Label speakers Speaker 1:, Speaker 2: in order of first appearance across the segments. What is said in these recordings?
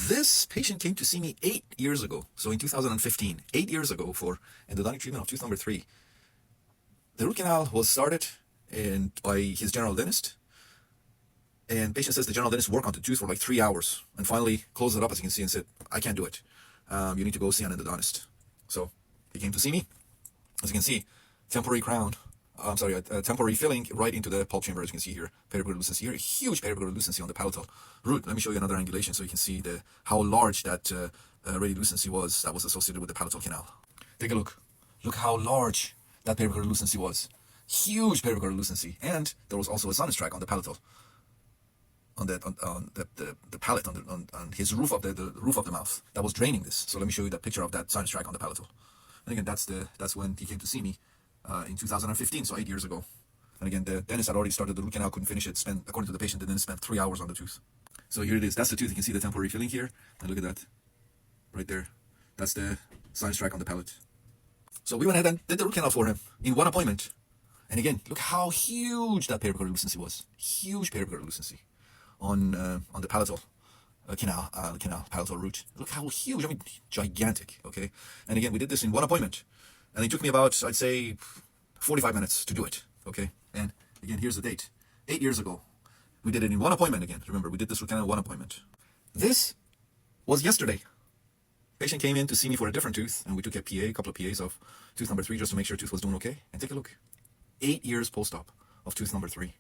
Speaker 1: This patient came to see me 8 years ago. So in 2015, 8 years ago for endodontic treatment of tooth number 3. The root canal was started by his general dentist. And patient says the general dentist worked on the tooth for like 3 hours and finally closed it up, as you can see, and said, I can't do it. You need to go see an endodontist. So he came to see me. As you can see, temporary temporary filling right into the pulp chamber, as you can see here. Periapical lucency here, huge periapical lucency on the palatal root. Let me show you another angulation so you can see how large that radiolucency was that was associated with the palatal canal. Take a look. Look how large that periapical lucency was. Huge periapical lucency. And there was also a sinus tract on the palatal, on the palate, on his roof of the roof of the mouth that was draining this. So let me show you that picture of that sinus tract on the palatal. And again, that's when he came to see me in 2015, so 8 years ago. And again, the dentist had already started the root canal, couldn't finish it. According to the patient, the dentist spent 3 hours on the tooth. So here it is. That's the tooth. You can see the temporary filling here. And look at that, right there. That's the sinus tract on the palate. So we went ahead and did the root canal for him in one appointment. And again, look how huge that periapical lucency was. Huge periapical lucency on the palatal palatal root. Look how huge. I mean, gigantic. Okay. And again, we did this in one appointment, and it took me about, I'd say, 45 minutes to do it. Okay. And again, here's the date. 8 years ago, we did it in one appointment. Again, remember, we did this root canal in one appointment. This was yesterday. Patient came in to see me for a different tooth, and we took a couple of PAs of tooth number 3 just to make sure tooth was doing okay. And take a look. 8 years post-op of tooth number 3.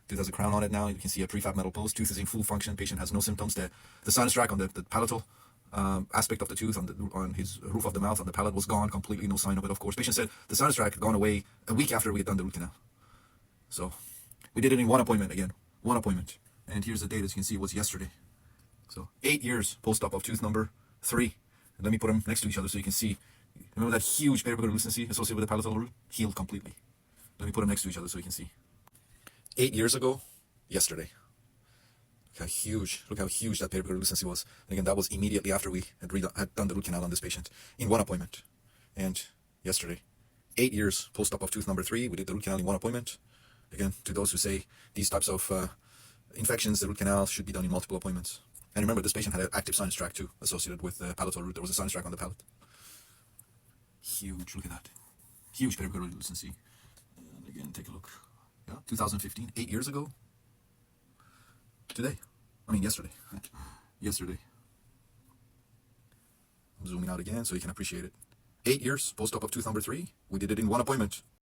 Speaker 1: Tooth has a crown on it now. You can see a prefab metal post. Tooth is in full function. Patient has no symptoms. The sinus tract on the palatal aspect of the tooth on his roof of the mouth on the palate was gone completely. No sign of it, of course. Patient said the sinus tract had gone away a week after we had done the root canal. So we did it in one appointment again. One appointment. And here's the date, as you can see, it was yesterday. So 8 years post-op of tooth number 3. And let me put them next to each other so you can see. Remember that huge periapical lucency associated with the palatal root? Healed completely. Let me put them next to each other so you can see. 8 years ago, yesterday. Look how huge that periapical lucency was. And again, that was immediately after we had done the root canal on this patient in one appointment. And yesterday, 8 years post-op of tooth number 3, we did the root canal in one appointment. Again, to those who say these types of infections, the root canal should be done in multiple appointments. And remember, this patient had an active sinus tract too, associated with the palatal root. There was a sinus tract on the palate. Huge, look at that. Huge periapical lucency. And again, take a look. Yeah, 2015, 8 years ago. Yesterday. Yesterday. I'm zooming out again so you can appreciate it. 8 years post-op of tooth number 3. We did it in one appointment.